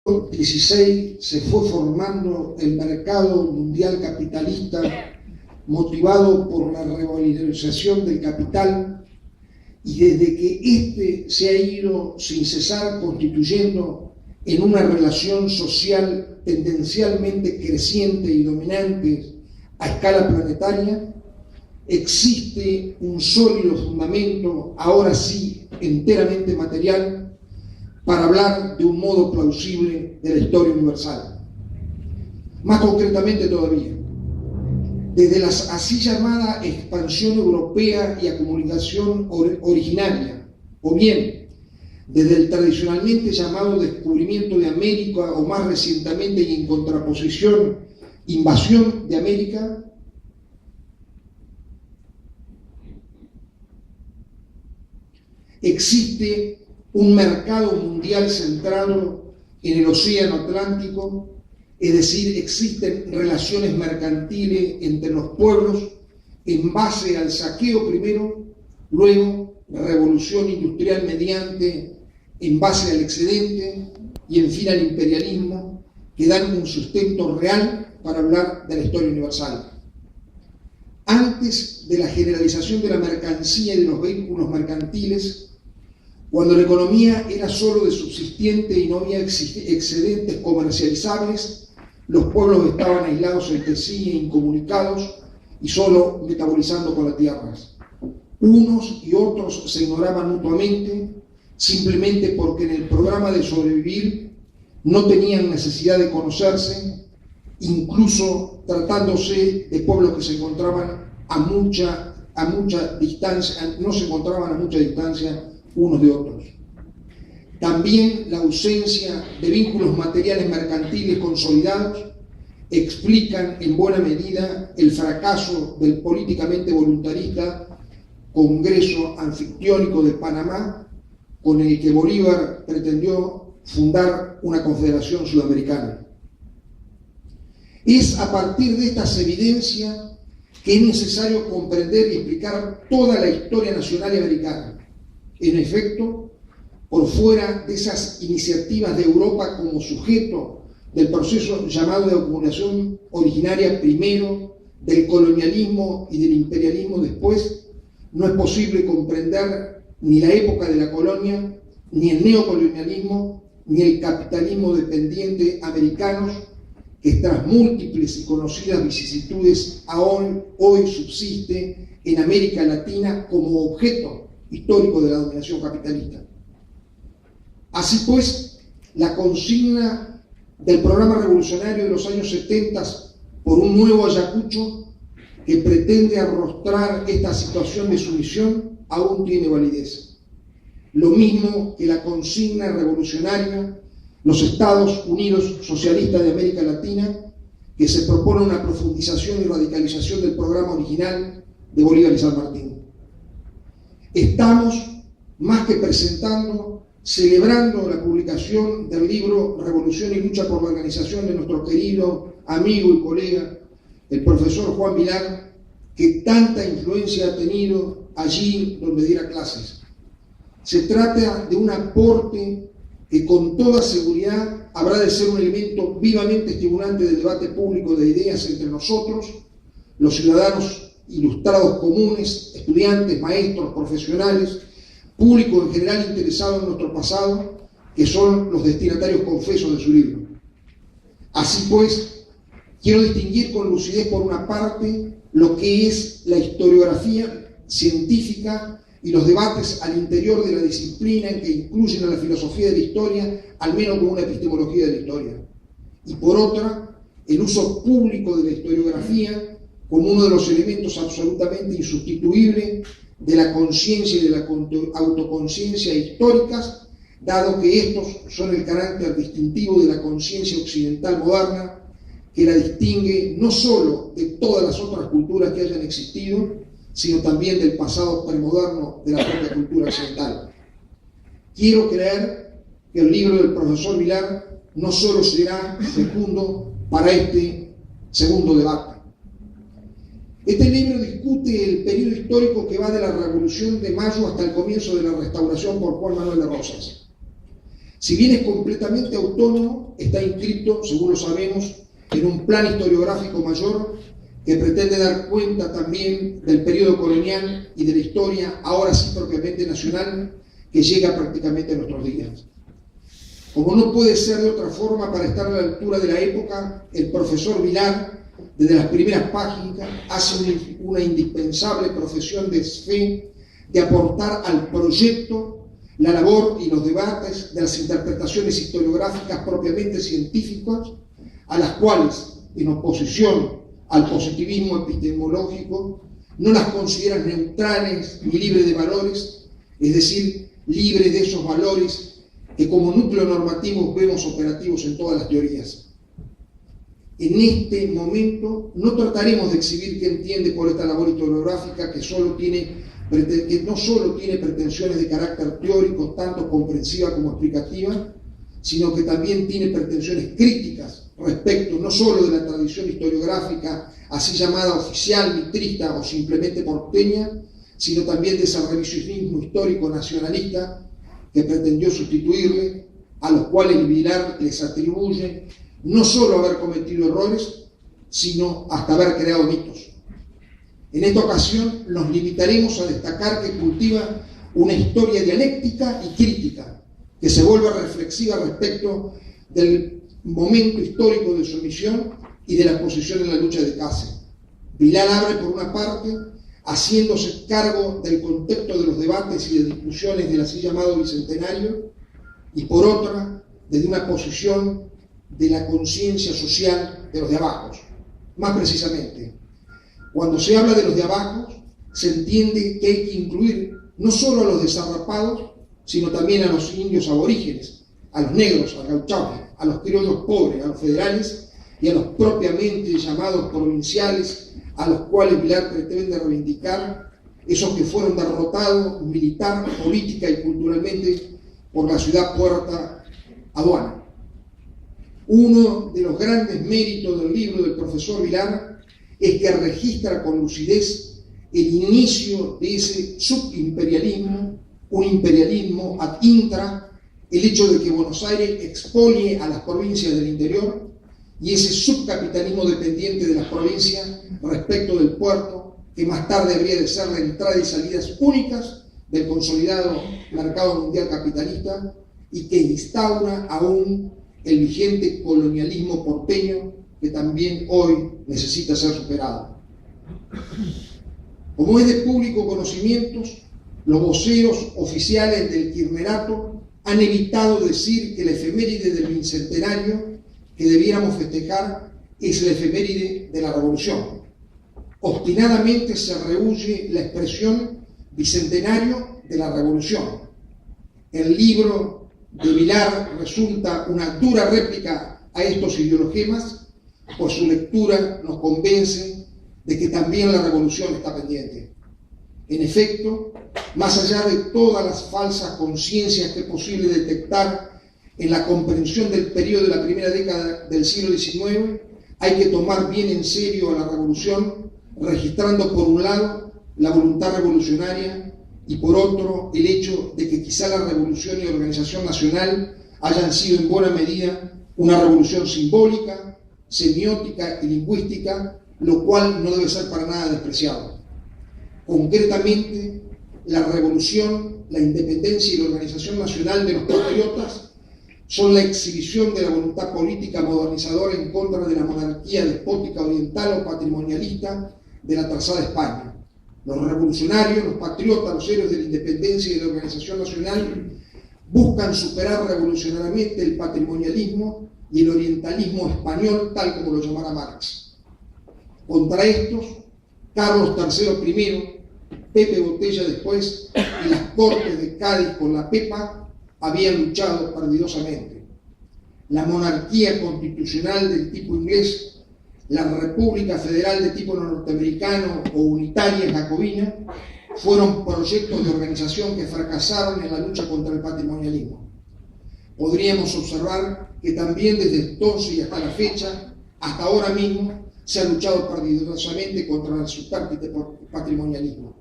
XVI se fue formando el mercado mundial capitalista motivado por la revalorización del capital, y desde que éste se ha ido sin cesar constituyendo en una relación social tendencialmente creciente y dominante a escala planetaria, existe un sólido fundamento, ahora sí enteramente material, para hablar de un modo plausible de la historia universal. Más concretamente todavía, desde la así llamada expansión europea y acumulación originaria, o bien desde el tradicionalmente llamado descubrimiento de América, o más recientemente y en contraposición, invasión de América, existe un mercado mundial centrado en el océano Atlántico, es decir, existen relaciones mercantiles entre los pueblos en base al saqueo primero, luego revolución industrial mediante, en base al excedente y en fin al imperialismo, que dan un sustento real para hablar de la historia universal. Antes de la generalización de la mercancía y de los vehículos mercantiles, cuando la economía era solo de subsistiente y no había excedentes comercializables, los pueblos estaban aislados entre sí e incomunicados y solo metabolizando con las tierras. Unos y otros se ignoraban mutuamente simplemente porque en el programa de sobrevivir no tenían necesidad de conocerse, incluso tratándose de pueblos que se encontraban a mucha distancia, no se encontraban a mucha distancia unos de otros. También la ausencia de vínculos materiales mercantiles consolidados explican en buena medida el fracaso del políticamente voluntarista Congreso Anfictiónico de Panamá, con el que Bolívar pretendió fundar una confederación sudamericana. Es a partir de estas evidencias que es necesario comprender y explicar toda la historia nacional y americana. En efecto, por fuera de esas iniciativas de Europa como sujeto del proceso llamado de acumulación originaria primero, del colonialismo y del imperialismo después, no es posible comprender ni la época de la colonia, ni el neocolonialismo, ni el capitalismo dependiente americanos, que tras múltiples y conocidas vicisitudes aún hoy subsiste en América Latina como objeto histórico de la dominación capitalista. Así pues, la consigna del programa revolucionario de los años 70 por un nuevo Ayacucho que pretende arrostrar esta situación de sumisión aún tiene validez. Lo mismo que la consigna revolucionaria los Estados Unidos Socialistas de América Latina, que se propone una profundización y radicalización del programa original de Bolívar y San Martín. Estamos, más que presentando, celebrando la publicación del libro Revolución y Lucha por la Organización de nuestro querido amigo y colega, el profesor Juan Vilar, que tanta influencia ha tenido allí donde diera clases. Se trata de un aporte que con toda seguridad habrá de ser un elemento vivamente estimulante del debate público de ideas entre nosotros, los ciudadanos ilustrados comunes, estudiantes, maestros, profesionales, público en general interesado en nuestro pasado, que son los destinatarios confesos de su libro. Así pues, quiero distinguir con lucidez por una parte lo que es la historiografía científica y los debates al interior de la disciplina en que incluyen a la filosofía de la historia, al menos como una epistemología de la historia. Y por otra, el uso público de la historiografía como uno de los elementos absolutamente insustituibles de la conciencia y de la autoconciencia históricas, dado que estos son el carácter distintivo de la conciencia occidental moderna, que la distingue no solo de todas las otras culturas que hayan existido, sino también del pasado premoderno de la propia cultura occidental. Quiero creer que el libro del profesor Vilar no solo será fecundo para este segundo debate. Este libro discute el periodo histórico que va de la Revolución de Mayo hasta el comienzo de la Restauración por Juan Manuel de Rosas. Si bien es completamente autónomo, está inscrito, según lo sabemos, en un plan historiográfico mayor que pretende dar cuenta también del periodo colonial y de la historia, ahora sí propiamente nacional, que llega prácticamente a nuestros días. Como no puede ser de otra forma, para estar a la altura de la época, el profesor Vilar, desde las primeras páginas, hace una indispensable profesión de fe de aportar al proyecto la labor y los debates de las interpretaciones historiográficas propiamente científicas, a las cuales, en oposición al positivismo epistemológico, no las consideran neutrales ni libres de valores, es decir, libres de esos valores que como núcleo normativo vemos operativos en todas las teorías. En este momento no trataremos de exhibir qué entiende por esta labor historiográfica que no solo tiene pretensiones de carácter teórico, tanto comprensiva como explicativa, sino que también tiene pretensiones críticas respecto no solo de la tradición historiográfica así llamada oficial, mitrista o simplemente porteña, sino también de ese revisionismo histórico nacionalista que pretendió sustituirle, a los cuales Vilar les atribuye no solo haber cometido errores, sino hasta haber creado mitos. En esta ocasión nos limitaremos a destacar que cultiva una historia dialéctica y crítica, que se vuelve reflexiva respecto del momento histórico de su misión y de la posición en la lucha de Cáceres. Vilar abre por una parte, haciéndose cargo del contexto de los debates y de discusiones del así llamado Bicentenario, y por otra, desde una posición de la conciencia social de los de abajo. Más precisamente, cuando se habla de los de abajo, se entiende que hay que incluir no solo a los desarrapados, sino también a los indios aborígenes, a los negros, a los gauchos, a los criollos pobres, a los federales y a los propiamente llamados provinciales, a los cuales Vilar pretende reivindicar, esos que fueron derrotados militar, política y culturalmente por la ciudad puerta aduana. Uno de los grandes méritos del libro del profesor Vilar es que registra con lucidez el inicio de ese subimperialismo, un imperialismo ad intra, el hecho de que Buenos Aires expolie a las provincias del interior y ese subcapitalismo dependiente de las provincias respecto del puerto, que más tarde habría de ser la entrada y salidas únicas del consolidado mercado mundial capitalista y que instaura aún el vigente colonialismo porteño que también hoy necesita ser superado. Como es de público conocimiento, los voceros oficiales del kirchnerato han evitado decir que la efeméride del bicentenario que debiéramos festejar es la efeméride de la revolución. Obstinadamente se rehúye la expresión bicentenario de la revolución. El libro de Vilar resulta una dura réplica a estos ideologemas, pues su lectura nos convence de que también la revolución está pendiente. En efecto, más allá de todas las falsas conciencias que es posible detectar en la comprensión del periodo de la primera década del siglo XIX, hay que tomar bien en serio a la revolución, registrando por un lado la voluntad revolucionaria y por otro el hecho de que quizá la revolución y organización nacional hayan sido en buena medida una revolución simbólica, semiótica y lingüística, lo cual no debe ser para nada despreciado. Concretamente, la revolución, la independencia y la organización nacional de los patriotas son la exhibición de la voluntad política modernizadora en contra de la monarquía despótica oriental o patrimonialista de la atrasada España. Los revolucionarios, los patriotas, los héroes de la independencia y de la organización nacional buscan superar revolucionariamente el patrimonialismo y el orientalismo español, tal como lo llamara Marx. Contra estos, Carlos III primero, Pepe Botella después y las Cortes de Cádiz con la Pepa habían luchado perdidosamente. La monarquía constitucional del tipo inglés, la república federal de tipo norteamericano o unitaria jacobina fueron proyectos de organización que fracasaron en la lucha contra el patrimonialismo. Podríamos observar que también desde entonces y hasta la fecha, hasta ahora mismo, se ha luchado perdidosamente contra el subpatrimonialismo.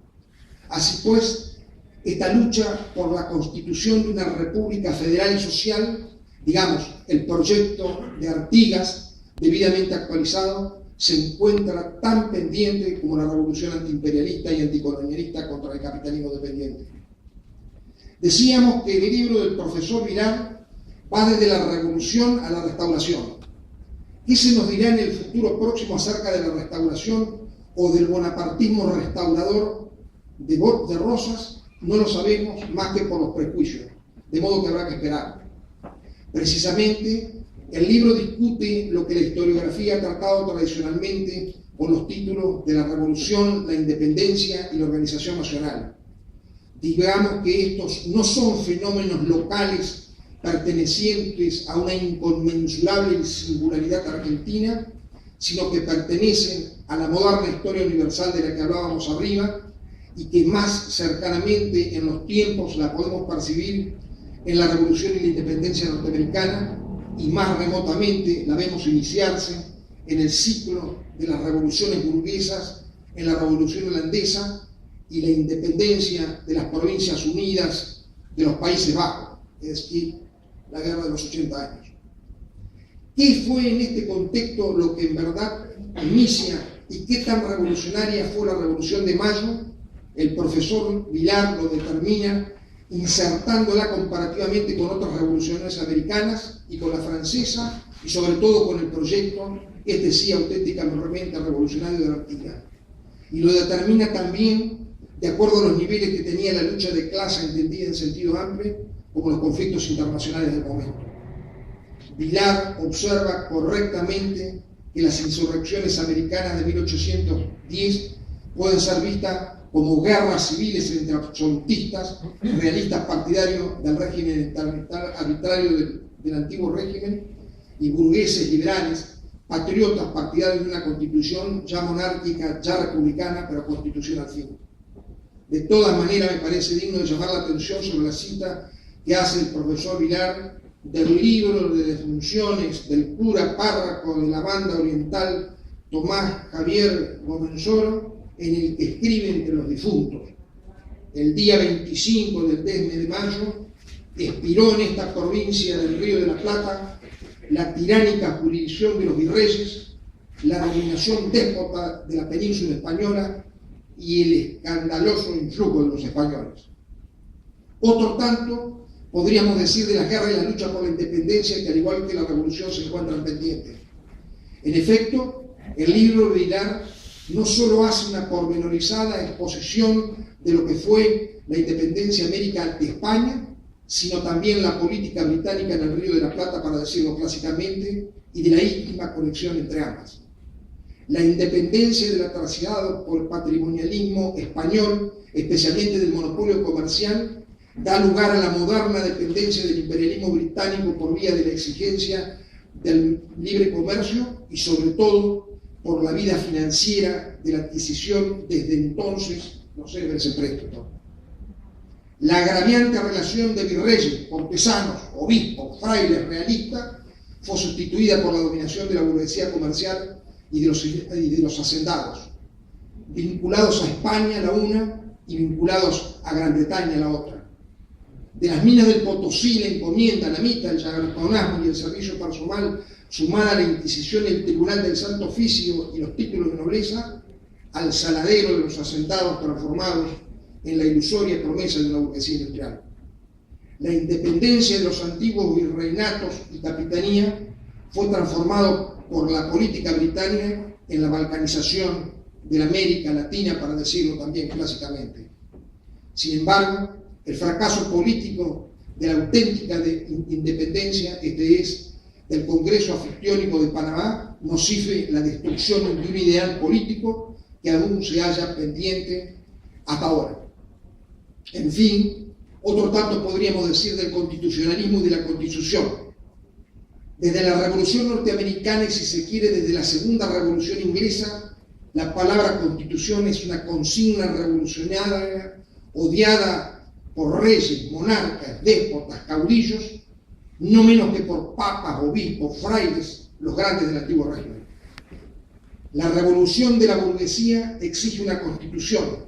Así pues, esta lucha por la constitución de una república federal y social, digamos, el proyecto de Artigas, debidamente actualizado, se encuentra tan pendiente como la revolución antiimperialista y anticolonialista contra el capitalismo dependiente. Decíamos que el libro del profesor Vilar va desde la revolución a la restauración. ¿Qué se nos dirá en el futuro próximo acerca de la restauración o del bonapartismo restaurador de Rosas? No lo sabemos más que por los prejuicios, de modo que habrá que esperar. Precisamente, el libro discute lo que la historiografía ha tratado tradicionalmente con los títulos de la revolución, la independencia y la organización nacional. Digamos que estos no son fenómenos locales pertenecientes a una inconmensurable singularidad argentina, sino que pertenecen a la moderna historia universal de la que hablábamos arriba y que más cercanamente en los tiempos la podemos percibir en la Revolución y la Independencia norteamericana y más remotamente la vemos iniciarse en el ciclo de las revoluciones burguesas, en la Revolución holandesa y la independencia de las Provincias Unidas de los Países Bajos, es decir, la Guerra de los 80 años. ¿Qué fue en este contexto lo que en verdad inicia y qué tan revolucionaria fue la Revolución de Mayo? El profesor Vilar lo determina insertándola comparativamente con otras revoluciones americanas y con la francesa y sobre todo con el proyecto, este sí auténticamente revolucionario de Artigas. Y lo determina también de acuerdo a los niveles que tenía la lucha de clase entendida en sentido amplio como los conflictos internacionales del momento. Vilar observa correctamente que las insurrecciones americanas de 1810 pueden ser vistas como guerras civiles entre absolutistas, realistas partidarios del régimen arbitrario del antiguo régimen, y burgueses liberales, patriotas partidarios de una constitución ya monárquica, ya republicana, pero constitución al fin. De todas maneras, me parece digno de llamar la atención sobre la cita que hace el profesor Vilar del libro de defunciones del cura párroco de la banda oriental Tomás Javier Gomenzoro, en el que escribe entre los difuntos: el día 25 del mes de mayo expiró en esta provincia del Río de la Plata la tiránica jurisdicción de los virreyes, la dominación déspota de la península española y el escandaloso influjo de los españoles. Otro tanto podríamos decir de la guerra y la lucha por la independencia, que al igual que la revolución se encuentran pendientes. En efecto, el libro de Vilar no solo hace una pormenorizada exposición de lo que fue la independencia América de España, sino también la política británica en el Río de la Plata, para decirlo clásicamente, y de la íntima conexión entre ambas. La independencia de la traslado por el patrimonialismo español, especialmente del monopolio comercial, da lugar a la moderna dependencia del imperialismo británico por vía de la exigencia del libre comercio y sobre todo por la vida financiera de la adquisición desde entonces, no sé, del préstamo. La agraviante relación de virreyes, cortesanos, obispos, frailes, realistas, fue sustituida por la dominación de la burguesía comercial y de los hacendados, vinculados a España la una y vinculados a Gran Bretaña la otra. De las minas del Potosí, la encomienda, la mita, el yagartonazgo y el servicio personal, sumada a la Inquisición y el Tribunal del Santo Oficio y los títulos de nobleza, al saladero de los asentados transformados en la ilusoria promesa de una burguesía industrial. La independencia de los antiguos virreinatos y capitanía fue transformado por la política británica en la balcanización de la América Latina, para decirlo también clásicamente. Sin embargo, el fracaso político de la auténtica independencia, este es, del Congreso Anfictiónico de Panamá, nos cifre la destrucción de un ideal político que aún se halla pendiente hasta ahora. En fin, otro tanto podríamos decir del constitucionalismo y de la Constitución. Desde la Revolución Norteamericana y, si se quiere, desde la Segunda Revolución Inglesa, la palabra Constitución es una consigna revolucionaria odiada por reyes, monarcas, déspotas, caudillos, no menos que por papas, obispos, frailes, los grandes del antiguo régimen. La revolución de la burguesía exige una constitución,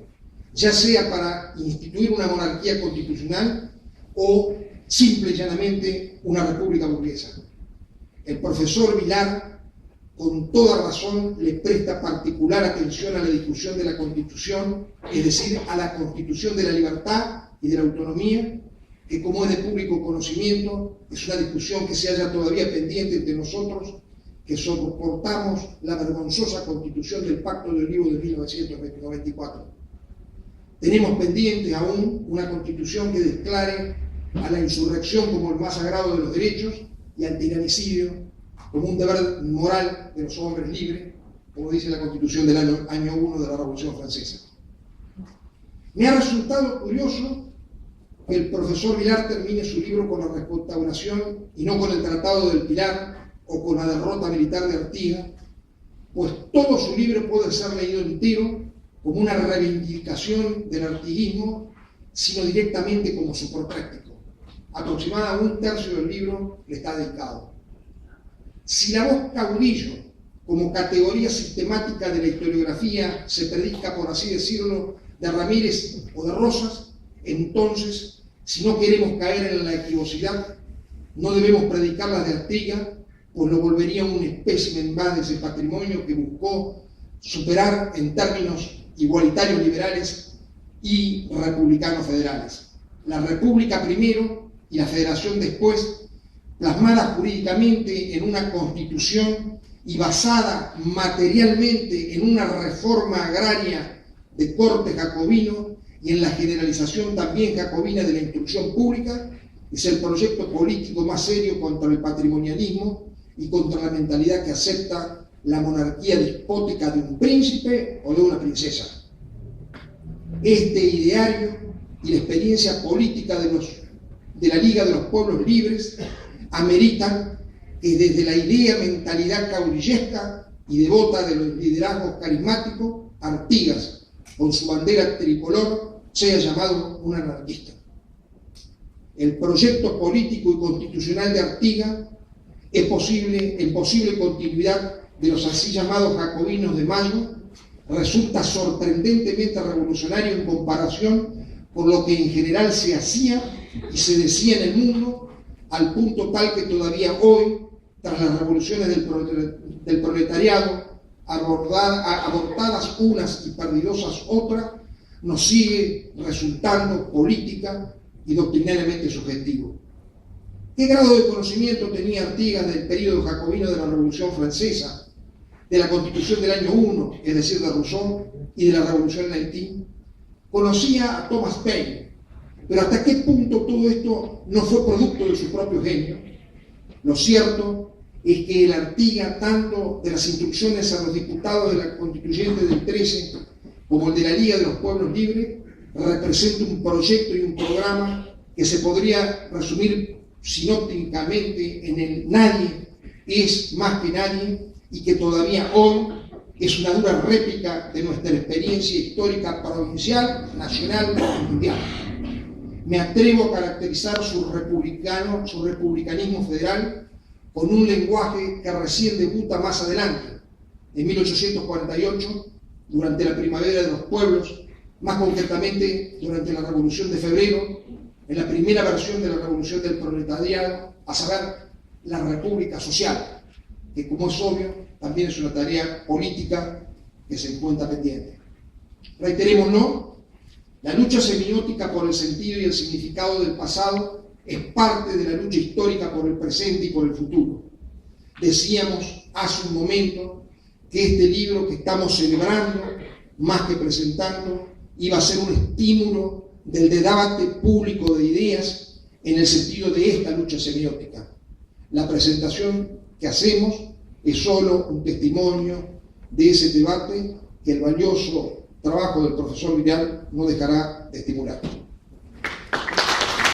ya sea para instituir una monarquía constitucional o simple y llanamente una república burguesa. El profesor Vilar, con toda razón, le presta particular atención a la discusión de la Constitución, es decir, a la Constitución de la libertad y de la autonomía, que, como es de público conocimiento, es una discusión que se halla todavía pendiente entre nosotros, que soportamos la vergonzosa Constitución del Pacto de Olivos de 1994. Tenemos pendiente aún una Constitución que declare a la insurrección como el más sagrado de los derechos y al tiranicidio como un deber moral de los hombres libres, como dice la Constitución del año 1 de la Revolución Francesa. Me ha resultado curioso que el profesor Vilar termine su libro con la restauración y no con el Tratado del Pilar o con la derrota militar de Artigas, pues todo su libro puede ser leído entero como una reivindicación del artiguismo, sino directamente como su práctico. Aproximadamente un tercio del libro le está dedicado. Si la voz caudillo, como categoría sistemática de la historiografía, se predica, por así decirlo, de Ramírez o de Rosas, entonces, si no queremos caer en la equivocidad, no debemos predicar la de Artigas, pues lo volvería un espécimen más de ese patrimonio que buscó superar en términos igualitarios liberales y republicanos federales. La república primero y la federación después, plasmada jurídicamente en una constitución y basada materialmente en una reforma agraria de corte jacobino y en la generalización también jacobina de la instrucción pública, es el proyecto político más serio contra el patrimonialismo y contra la mentalidad que acepta la monarquía despótica de un príncipe o de una princesa. Este ideario y la experiencia política de la Liga de los Pueblos Libres ameritan que desde la idea mentalidad caudillesca y devota de los liderazgos carismáticos, Artigas, con su bandera tricolor, sea llamado un anarquista. El proyecto político y constitucional de Artigas es en posible continuidad de los así llamados jacobinos de Mayo, resulta sorprendentemente revolucionario en comparación por lo que en general se hacía y se decía en el mundo, al punto tal que todavía hoy, tras las revoluciones del proletariado, abortadas unas y perdidosas otras, nos sigue resultando política y doctrinariamente subjetivo. ¿Qué grado de conocimiento tenía Artigas del período jacobino de la Revolución Francesa, de la Constitución del año 1, es decir, de Rousseau, y de la Revolución en Haití? Conocía a Thomas Paine, pero ¿hasta qué punto todo esto no fue producto de su propio genio? Lo cierto es que el Artigas, tanto de las instrucciones a los diputados de la Constituyente del 13 como el de la Liga de los Pueblos Libres, representa un proyecto y un programa que se podría resumir sinópticamente en el nadie es más que nadie, y que todavía hoy es una dura réplica de nuestra experiencia histórica provincial, nacional y mundial. Me atrevo a caracterizar su republicanismo federal con un lenguaje que recién debuta más adelante, en 1848, durante la primavera de los pueblos, más concretamente durante la Revolución de Febrero, en la primera versión de la Revolución del Proletariado, a saber, la República Social, que, como es obvio, también es una tarea política que se encuentra pendiente. Reiterémoslo, la lucha semiótica por el sentido y el significado del pasado es parte de la lucha histórica por el presente y por el futuro. Decíamos hace un momento que este libro que estamos celebrando, más que presentando, iba a ser un estímulo del debate público de ideas en el sentido de esta lucha semiótica. La presentación que hacemos es solo un testimonio de ese debate que el valioso trabajo del profesor Vilar no dejará de estimular.